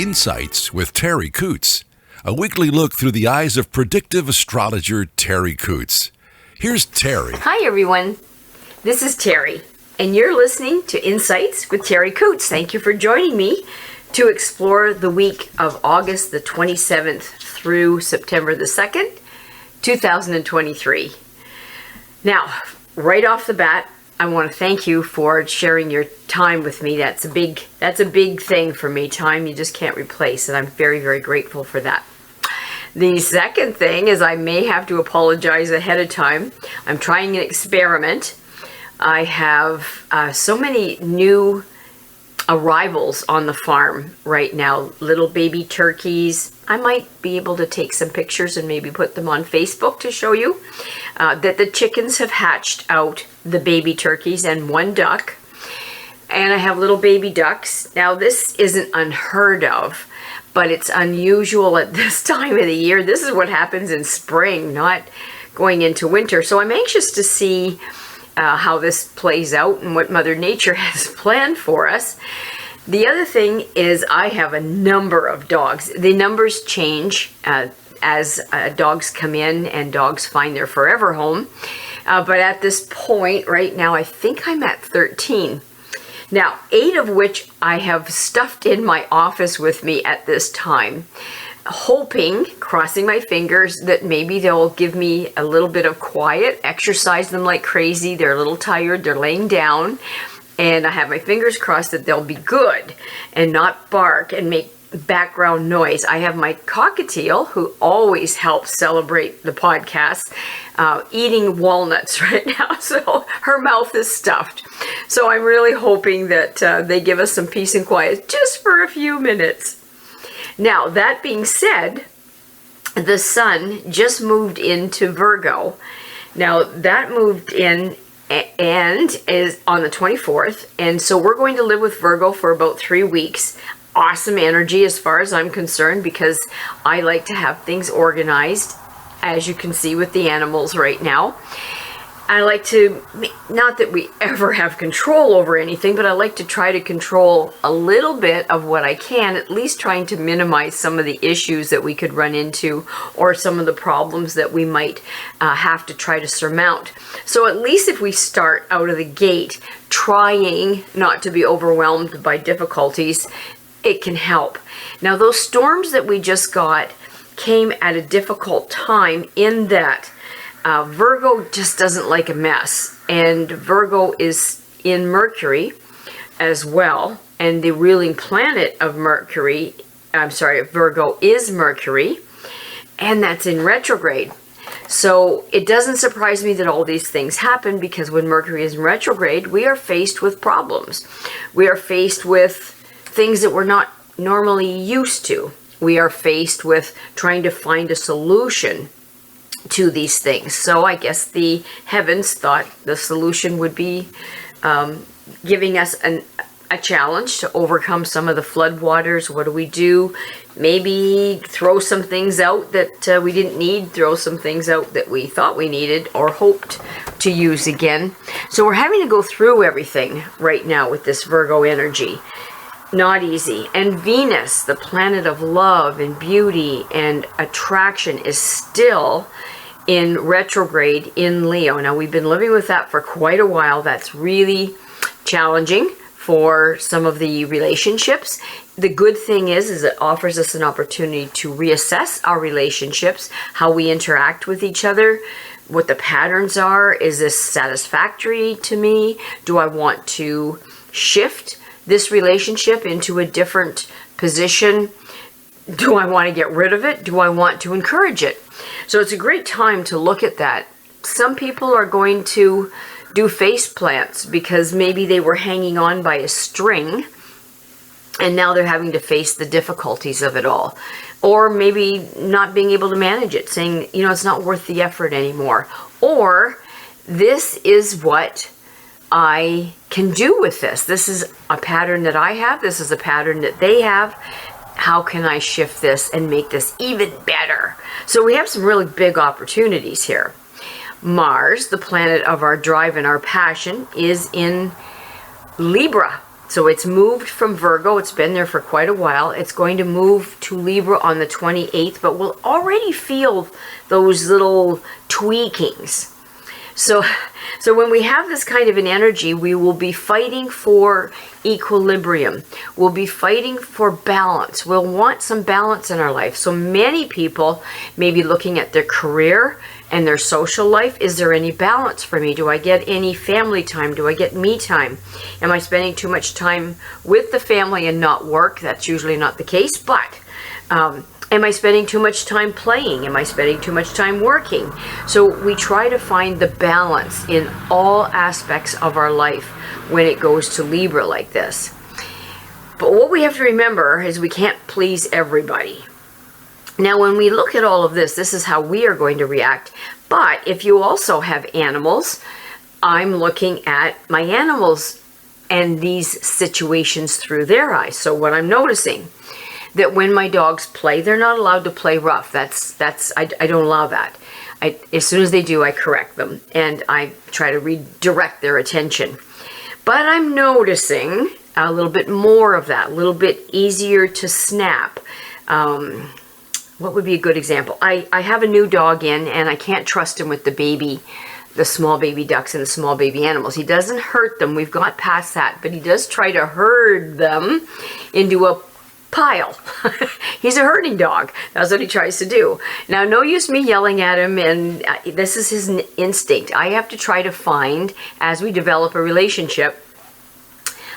Insights with Terri Ep.135 a weekly look through the eyes of predictive astrologer Terri Ep.135. Here's Terri. Hi everyone, this is Terri, and you're listening to Insights with Terri Ep.135. Thank you for joining me to explore the week of August the 27th through September the 2nd, 2023. Now, right off the bat, I want to thank you for sharing your time with me. That's a big thing for me. Time you just can't replace, and I'm very, very grateful for that. The second thing is I may have to apologize ahead of time. I'm trying an experiment. I have so many new arrivals on the farm right now. Little baby turkeys. I might be able to take some pictures and maybe put them on Facebook to show you that the chickens have hatched out the baby turkeys and one duck. And I have little baby ducks. Now this isn't unheard of, but it's unusual at this time of the year. This is what happens in spring, not going into winter. So I'm anxious to see how this plays out and what Mother Nature has planned for us. The other thing is I have a number of dogs. The numbers change as dogs come in and dogs find their forever home. But at this point right now, I think I'm at 13. Now, 8 of which I have stuffed in my office with me at this time, hoping, crossing my fingers, that maybe they'll give me a little bit of quiet, exercise them like crazy. They're a little tired, they're laying down, and I have my fingers crossed that they'll be good and not bark and make background noise. I have my cockatiel, who always helps celebrate the podcast, eating walnuts right now, so her mouth is stuffed. So I'm really hoping that they give us some peace and quiet just for a few minutes. Now, that being said, the sun just moved into Virgo. Now, that moved in and is on the 24th, and so we're going to live with Virgo for about 3 weeks. Awesome energy as far as I'm concerned, because I like to have things organized, as you can see with the animals right now. I like to, not that we ever have control over anything, but I like to try to control a little bit of what I can, at least trying to minimize some of the issues that we could run into or some of the problems that we might have to try to surmount. So at least if we start out of the gate trying not to be overwhelmed by difficulties, it can help. Now, those storms that we just got came at a difficult time in that Virgo just doesn't like a mess, and Virgo is in Mercury as well, and the ruling planet of Virgo is Mercury, and that's in retrograde. So it doesn't surprise me that all these things happen, because when Mercury is in retrograde, we are faced with problems. We are faced with things that we're not normally used to. We are faced with trying to find a solution to these things. So I guess the heavens thought the solution would be giving us a challenge to overcome some of the floodwaters. What do we do? Maybe throw some things out that we didn't need, throw some things out that we thought we needed or hoped to use again. So we're having to go through everything right now with this Virgo energy. Not easy. And Venus, the planet of love and beauty and attraction, is still in retrograde in Leo. Now, we've been living with that for quite a while. That's really challenging for some of the relationships. The good thing is it offers us an opportunity to reassess our relationships, how we interact with each other, what the patterns are. Is this satisfactory to me? Do I want to shift this relationship into a different position? Do I want to get rid of it? Do I want to encourage it? So it's a great time to look at that. Some people are going to do face plants because maybe they were hanging on by a string and now they're having to face the difficulties of it all. Or maybe not being able to manage it, saying, it's not worth the effort anymore. Or this is what I can do with this. This is a pattern that I have. This is a pattern that they have. How can I shift this and make this even better? So we have some really big opportunities here. Mars, the planet of our drive and our passion, is in Libra. So it's moved from Virgo. It's been there for quite a while. It's going to move to Libra on the 28th, but we'll already feel those little tweakings. So when we have this kind of an energy, we will be fighting for equilibrium. We'll be fighting for balance. We'll want some balance in our life. So many people may be looking at their career and their social life. Is there any balance for me? Do I get any family time? Do I get me time? Am I spending too much time with the family and not work? That's usually not the case, but am I spending too much time playing? Am I spending too much time working? So we try to find the balance in all aspects of our life when it goes to Libra like this. But what we have to remember is we can't please everybody. Now, when we look at all of this, this is how we are going to react. But if you also have animals, I'm looking at my animals and these situations through their eyes. So what I'm noticing, that when my dogs play, they're not allowed to play rough. I don't allow that. As soon as they do, I correct them and I try to redirect their attention. But I'm noticing a little bit more of that, a little bit easier to snap. What would be a good example? I have a new dog in and I can't trust him with the small baby ducks and the small baby animals. He doesn't hurt them. We've got past that, but he does try to herd them into a pile. He's a herding dog. That's what he tries to do. Now, no use me yelling at him, and this is his instinct. I have to try to find, as we develop a relationship,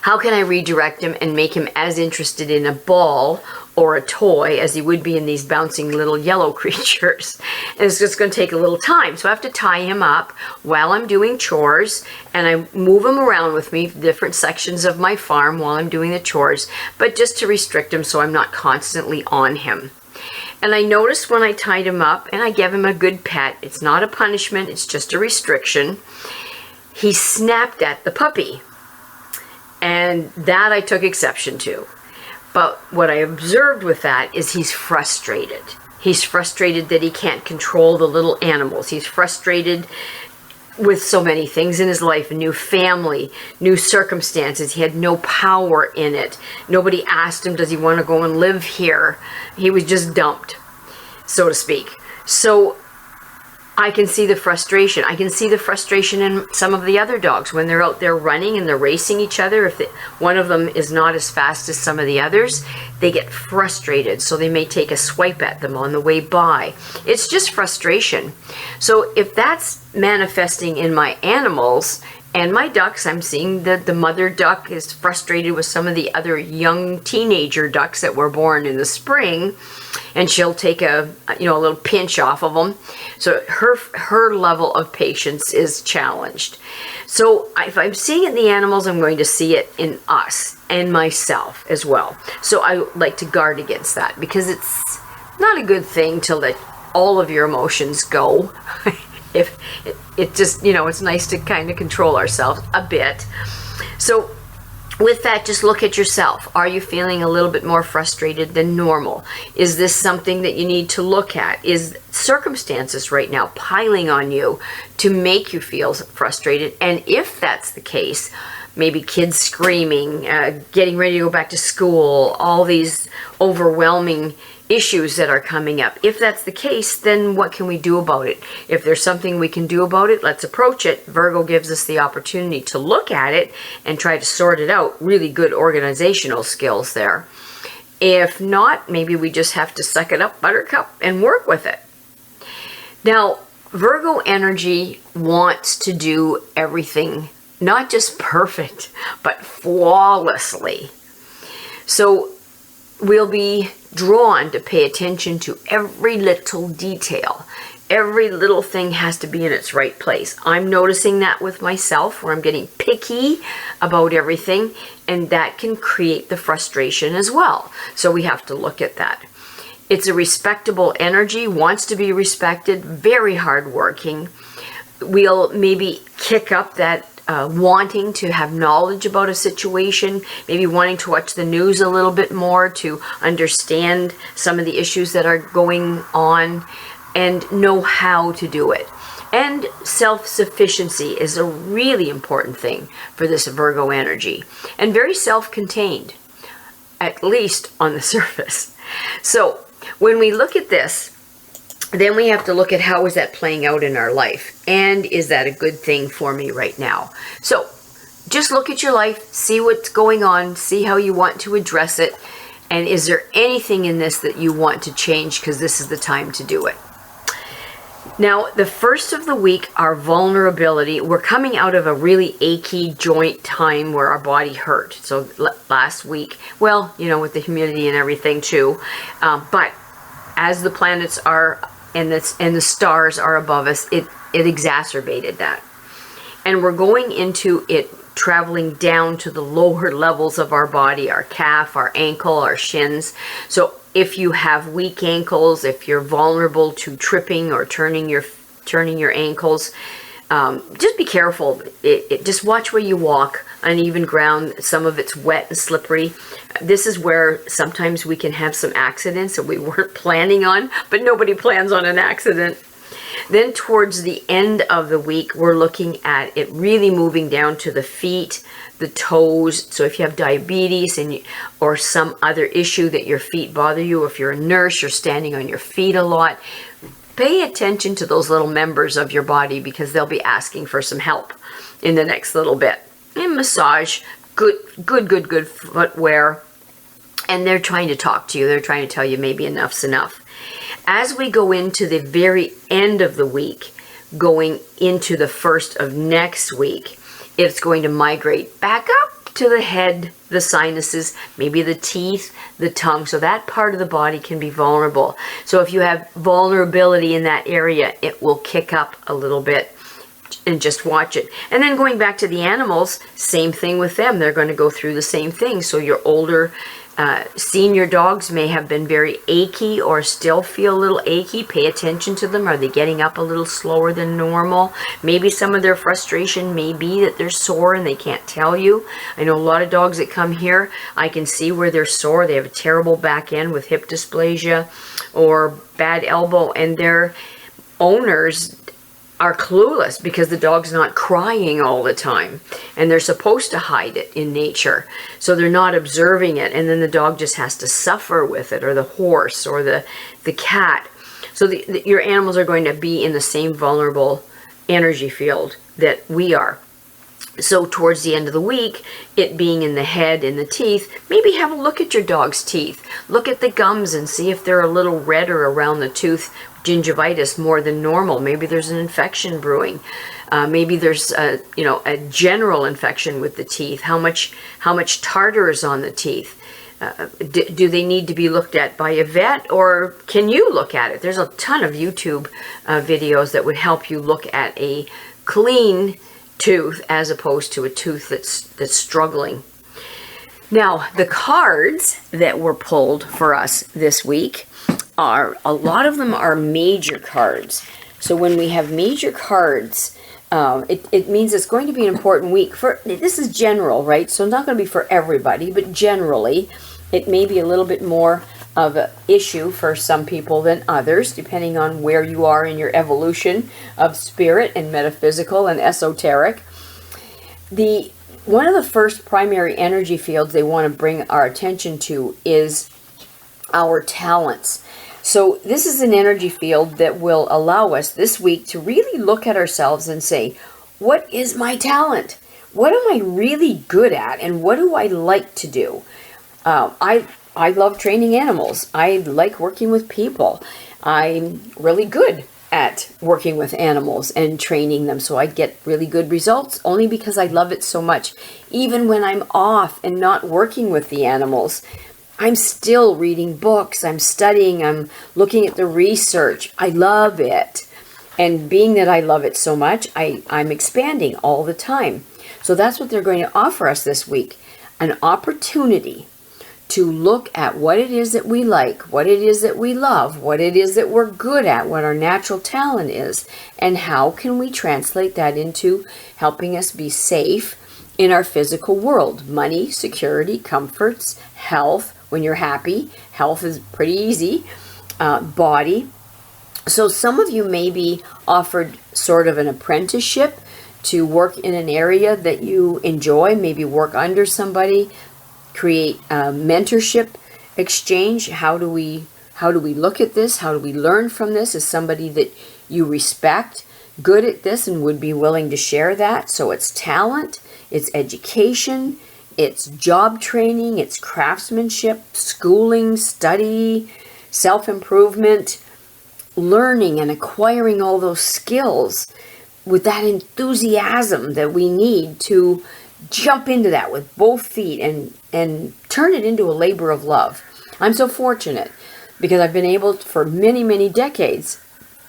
how can I redirect him and make him as interested in a ball or a toy as he would be in these bouncing little yellow creatures. And it's just going to take a little time. So I have to tie him up while I'm doing chores, and I move him around with me, different sections of my farm while I'm doing the chores, but just to restrict him so I'm not constantly on him. And I noticed when I tied him up and I gave him a good pet, it's not a punishment, it's just a restriction, he snapped at the puppy. And that I took exception to. But what I observed with that is he's frustrated. He's frustrated that he can't control the little animals. He's frustrated with so many things in his life, a new family, new circumstances. He had no power in it. Nobody asked him, does he want to go and live here? He was just dumped, so to speak. So I can see the frustration. I can see the frustration in some of the other dogs when they're out there running and they're racing each other. If one of them is not as fast as some of the others, they get frustrated. So they may take a swipe at them on the way by. It's just frustration. So if that's manifesting in my animals and my ducks, I'm seeing that the mother duck is frustrated with some of the other young teenager ducks that were born in the spring, and she'll take a little pinch off of them. So her level of patience is challenged. So if I'm seeing it in the animals, I'm going to see it in us and myself as well. So I like to guard against that, because it's not a good thing to let all of your emotions go. If it just, it's nice to kind of control ourselves a bit. So with that, just look at yourself. Are you feeling a little bit more frustrated than normal? Is this something that you need to look at? Is circumstances right now piling on you to make you feel frustrated? And if that's the case, maybe kids screaming, getting ready to go back to school, all these overwhelming issues that are coming up. If that's the case, then what can we do about it? If there's something we can do about it, let's approach it. Virgo gives us the opportunity to look at it and try to sort it out. Really good organizational skills there. If not, maybe we just have to suck it up, buttercup, and work with it. Now, Virgo energy wants to do everything, not just perfect, but flawlessly. So we'll be drawn to pay attention to every little detail. Every little thing has to be in its right place. I'm noticing that with myself, where I'm getting picky about everything, and that can create the frustration as well. So we have to look at that. It's a respectable energy, wants to be respected, very hardworking. We'll maybe kick up that wanting to have knowledge about a situation, maybe wanting to watch the news a little bit more to understand some of the issues that are going on and know how to do it. And self-sufficiency is a really important thing for this Virgo energy, and very self-contained, at least on the surface. So when we look at this, then we have to look at how is that playing out in our life, and is that a good thing for me right now? So just look at your life, see what's going on, see how you want to address it, and is there anything in this that you want to change, because this is the time to do it. Now, the first of the week, our vulnerability, we're coming out of a really achy joint time where our body hurt. So last week, well, you know, with the humidity and everything too, but as the planets are and the stars are above us, it exacerbated that. And we're going into it traveling down to the lower levels of our body, our calf, our ankle, our shins. So if you have weak ankles, if you're vulnerable to tripping or turning your ankles, just be careful. Just watch where you walk. Uneven ground, some of it's wet and slippery. This is where sometimes we can have some accidents that we weren't planning on, but nobody plans on an accident. Then towards the end of the week, we're looking at it really moving down to the feet, the toes. So if you have diabetes or some other issue that your feet bother you, if you're a nurse, you're standing on your feet a lot, pay attention to those little members of your body, because they'll be asking for some help in the next little bit. And massage, good footwear. And they're trying to talk to you. They're trying to tell you maybe enough's enough. As we go into the very end of the week, going into the first of next week, it's going to migrate back up to the head, the sinuses, maybe the teeth, the tongue. So that part of the body can be vulnerable. So if you have vulnerability in that area, it will kick up a little bit, and just watch it. And then going back to the animals, same thing with them. They're going to go through the same thing. So your older senior dogs may have been very achy or still feel a little achy. Pay attention to them. Are they getting up a little slower than normal? Maybe some of their frustration may be that they're sore and they can't tell you. I know a lot of dogs that come here, I can see where they're sore. They have a terrible back end with hip dysplasia or bad elbow, and their owners are clueless because the dog's not crying all the time, and they're supposed to hide it in nature, so they're not observing it, and then the dog just has to suffer with it, or the horse or the cat. So your animals are going to be in the same vulnerable energy field that we are. So towards the end of the week, it being in the head and the teeth, maybe have a look at your dog's teeth. Look at the gums and see if they're a little redder around the tooth, gingivitis more than normal. Maybe there's an infection brewing. Maybe there's a general infection with the teeth. How much tartar is on the teeth? Do they need to be looked at by a vet, or can you look at it? There's a ton of YouTube videos that would help you look at a clean tooth as opposed to a tooth that's struggling. Now, the cards that were pulled for us this week a lot of them are major cards. So when we have major cards, it means it's going to be an important week. This is general, right? So it's not going to be for everybody, but generally, it may be a little bit more of an issue for some people than others, depending on where you are in your evolution of spirit and metaphysical and esoteric. One of the first primary energy fields they want to bring our attention to is our talents. So this is an energy field that will allow us this week to really look at ourselves and say, what is my talent? What am I really good at? And what do I like to do? I love training animals. I like working with people. I'm really good at working with animals and training them, so I get really good results only because I love it so much. Even when I'm off and not working with the animals, I'm still reading books, I'm studying, I'm looking at the research. I love it. And being that I love it so much, I'm expanding all the time. So that's what they're going to offer us this week. An opportunity to look at what it is that we like, what it is that we love, what it is that we're good at, what our natural talent is, and how can we translate that into helping us be safe in our physical world. Money, security, comforts, health. When you're happy, health is pretty easy. Body, So some of you may be offered sort of an apprenticeship to work in an area that you enjoy, maybe work under somebody, create a mentorship exchange. How do we look at this? How do we learn from this? As somebody that you respect, good at this, and would be willing to share that. So it's talent, it's education, it's job training, it's craftsmanship, schooling, study, self-improvement, learning and acquiring all those skills with that enthusiasm that we need to jump into that with both feet and turn it into a labor of love. I'm so fortunate because I've been able for many, many decades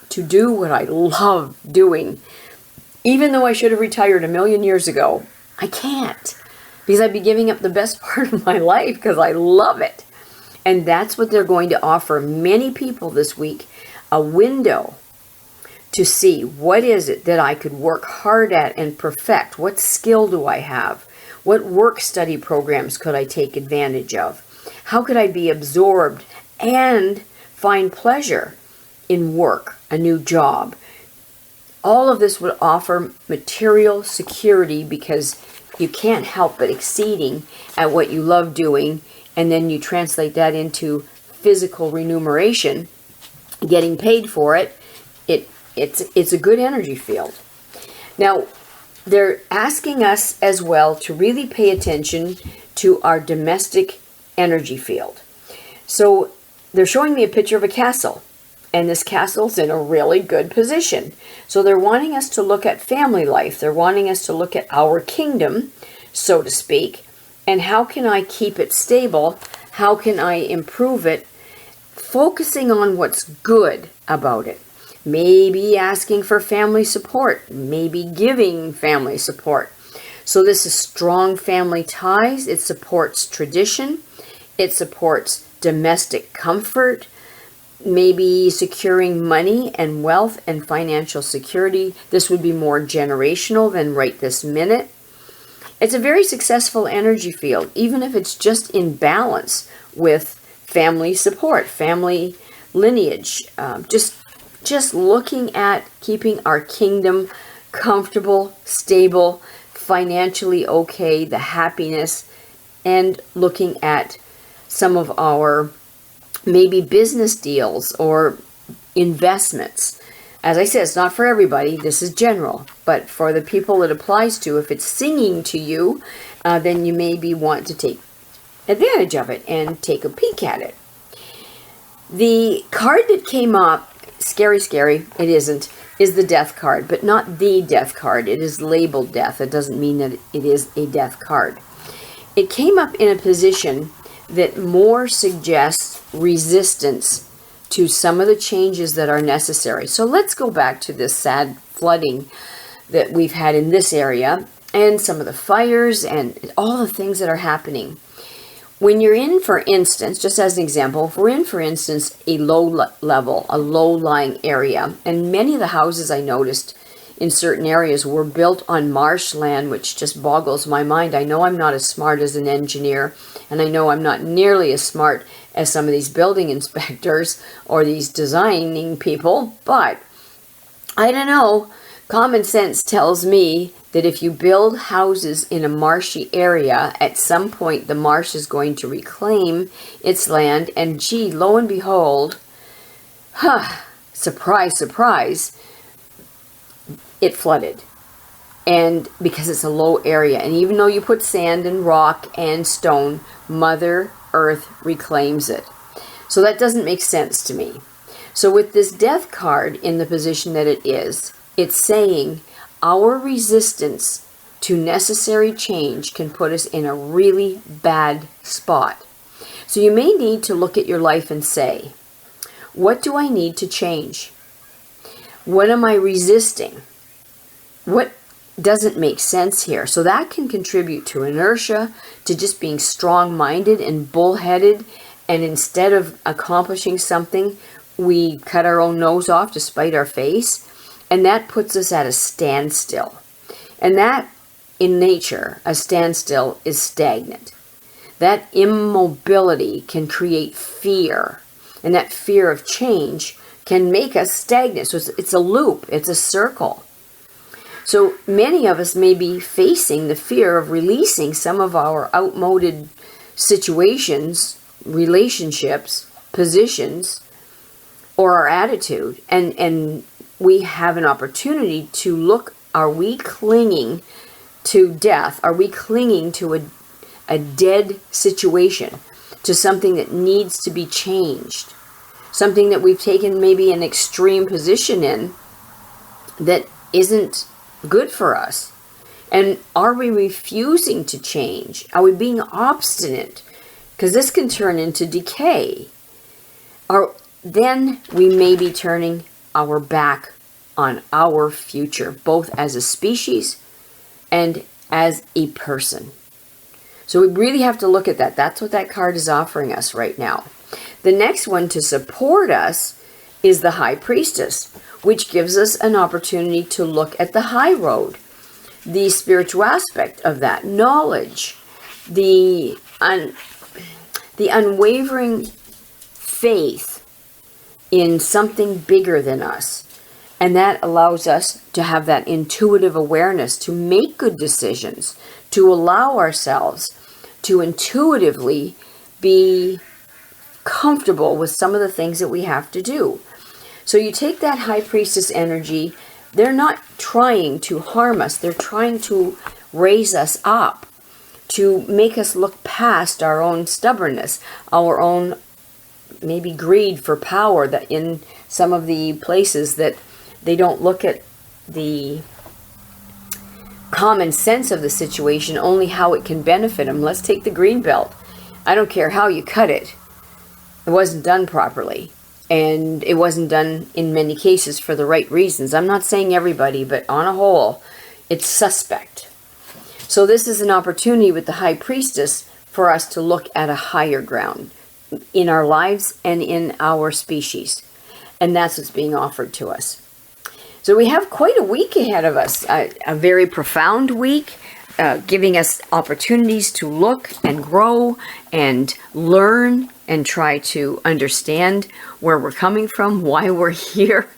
to do what I love doing. Even though I should have retired a million years ago, I can't, because I'd be giving up the best part of my life because I love it. And that's what they're going to offer many people this week, a window to see what is it that I could work hard at and perfect. What skill do I have? What work study programs could I take advantage of? How could I be absorbed and find pleasure in work, a new job? All of this would offer material security because you can't help but exceeding at what you love doing, and then you translate that into physical remuneration, getting paid for it. It's a good energy field. Now, they're asking us as well to really pay attention to our domestic energy field. So they're showing me a picture of a castle, and this castle's in a really good position. So they're wanting us to look at family life. They're wanting us to look at our kingdom, so to speak, and how can I keep it stable? How can I improve it? Focusing on what's good about it. Maybe asking for family support, maybe giving family support. So this is strong family ties. It supports tradition. It supports domestic comfort, maybe securing money and wealth and financial security. This would be more generational than right this minute. It's a very successful energy field, even if it's just in balance with family support, family lineage, just looking at keeping our kingdom comfortable, stable, financially okay, the happiness, and looking at some of our maybe business deals or investments. As I said, it's not for everybody. This is general. But for the people it applies to, if it's singing to you, then you maybe want to take advantage of it and take a peek at it. The card that came up, scary, it isn't, is the death card, but not the death card. It is labeled death. It doesn't mean that it is a death card. It came up in a position that more suggests resistance to some of the changes that are necessary. So let's go back to this sad flooding that we've had in this area and some of the fires and all the things that are happening. When you're in, for instance, just as an example, if we're in, for instance, a low-lying area, and many of the houses I noticed in certain areas were built on marshland, which just boggles my mind. I know I'm not as smart as an engineer, and I know I'm not nearly as smart as some of these building inspectors or these designing people, but I don't know. Common sense tells me that if you build houses in a marshy area, at some point the marsh is going to reclaim its land, and gee, lo and behold, surprise, surprise, it flooded. And because it's a low area, and even though you put sand and rock and stone, Mother Earth reclaims it. So that doesn't make sense to me. So with this death card in the position that it is, it's saying our resistance to necessary change can put us in a really bad spot. So you may need to look at your life and say, what do I need to change? What am I resisting? What doesn't make sense here? So that can contribute to inertia, to just being strong-minded and bullheaded, and instead of accomplishing something, we cut our own nose off to spite our face, and that puts us at a standstill. And that, in nature, a standstill is stagnant. That immobility can create fear, and that fear of change can make us stagnant. So it's a loop, it's a circle. So many of us may be facing the fear of releasing some of our outmoded situations, relationships, positions, or our attitude. And we have an opportunity to look, are we clinging to death? Are we clinging to a dead situation, to something that needs to be changed? Something that we've taken maybe an extreme position in that isn't good for us. And are we refusing to change? Are we being obstinate? Because this can turn into decay. Or then we may be turning our back on our future, both as a species and as a person. So we really have to look at that. That's what that card is offering us right now. The next one to support us is the High Priestess, which gives us an opportunity to look at the high road, the spiritual aspect of that, knowledge, the unwavering faith in something bigger than us. And that allows us to have that intuitive awareness, to make good decisions, to allow ourselves to intuitively be comfortable with some of the things that we have to do. So you take that High Priestess energy, they're not trying to harm us, they're trying to raise us up, to make us look past our own stubbornness, our own maybe greed for power, that in some of the places that they don't look at the common sense of the situation, only how it can benefit them. Let's take the green belt. I don't care how you cut it. It wasn't done properly. And it wasn't done in many cases for the right reasons. I'm not saying everybody, but on a whole, it's suspect. So this is an opportunity with the High Priestess for us to look at a higher ground in our lives and in our species. And that's what's being offered to us. So we have quite a week ahead of us, a very profound week, giving us opportunities to look and grow and learn and try to understand where we're coming from, why we're here,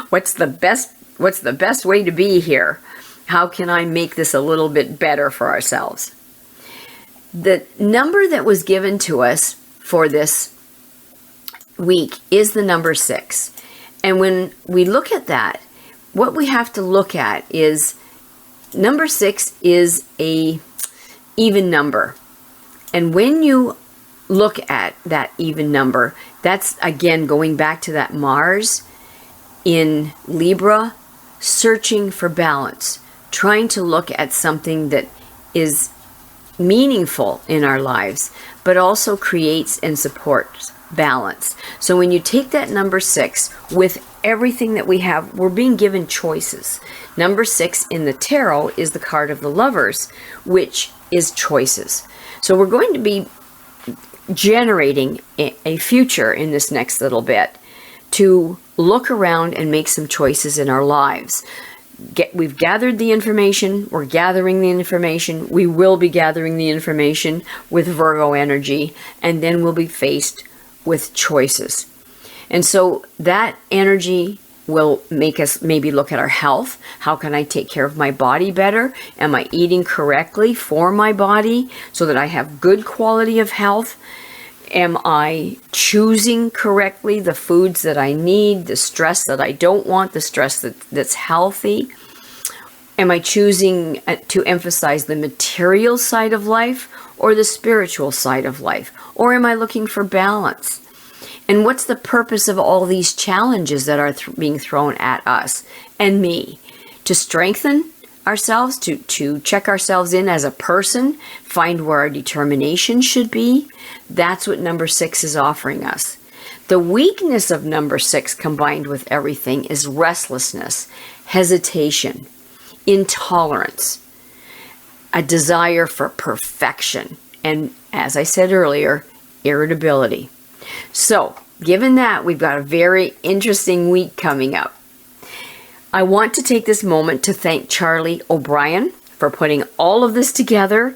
what's the best way to be here. How can I make this a little bit better for ourselves? The number that was given to us for this week is the number 6. And when we look at that, what we have to look at is number 6 is a even number. And when you look at that even number, that's again going back to that Mars in Libra, searching for balance, trying to look at something that is meaningful in our lives, but also creates and supports balance. So when you take that number 6 with everything that we have, we're being given choices. Number 6 in the tarot is the card of the Lovers, which is choices. So we're going to be generating a future in this next little bit to look around and make some choices in our lives. We've gathered the information, we're gathering the information, we will be gathering the information with Virgo energy, and then we'll be faced with choices. And so that energy will make us maybe look at our health. How can I take care of my body better? Am I eating correctly for my body so that I have good quality of health? Am I choosing correctly the foods that I need, the stress that I don't want, the stress that's healthy? Am I choosing to emphasize the material side of life or the spiritual side of life? Or am I looking for balance? And what's the purpose of all these challenges that are being thrown at us and me? To strengthen ourselves, to check ourselves in as a person, find where our determination should be. That's what number 6 is offering us. The weakness of number 6 combined with everything is restlessness, hesitation, intolerance, a desire for perfection, and as I said earlier, irritability. So, given that, we've got a very interesting week coming up. I want to take this moment to thank Charlie O'Brien for putting all of this together,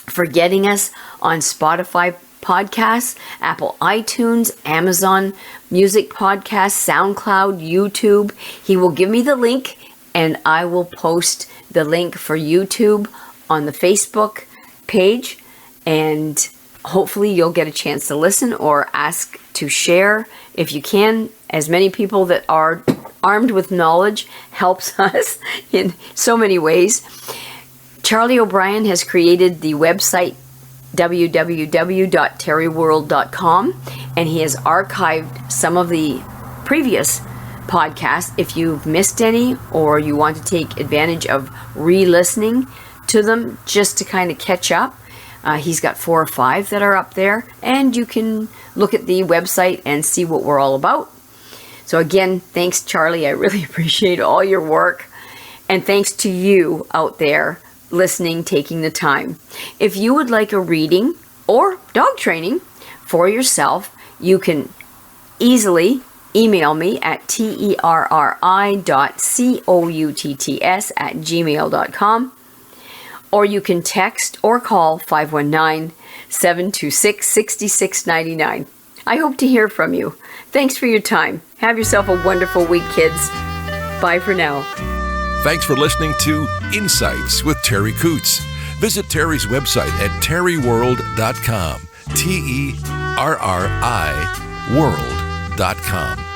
for getting us on Spotify Podcasts, Apple iTunes, Amazon Music Podcasts, SoundCloud, YouTube. He will give me the link, and I will post the link for YouTube on the Facebook page, and hopefully you'll get a chance to listen or ask to share if you can. As many people that are armed with knowledge helps us in so many ways. Charlie O'Brien has created the website www.terriworld.com, and he has archived some of the previous podcasts. If you've missed any or you want to take advantage of re-listening to them just to kind of catch up, he's got 4 or 5 that are up there, and you can look at the website and see what we're all about. So again, thanks, Charlie. I really appreciate all your work, and thanks to you out there listening, taking the time. If you would like a reading or dog training for yourself, you can easily email me at terri.coutts@gmail.com, or you can text or call 519-726-6699. I hope to hear from you. Thanks for your time. Have yourself a wonderful week, kids. Bye for now. Thanks for listening to Insights with Terri Coots. Visit Terri's website at terriworld.com. TERRI world.com.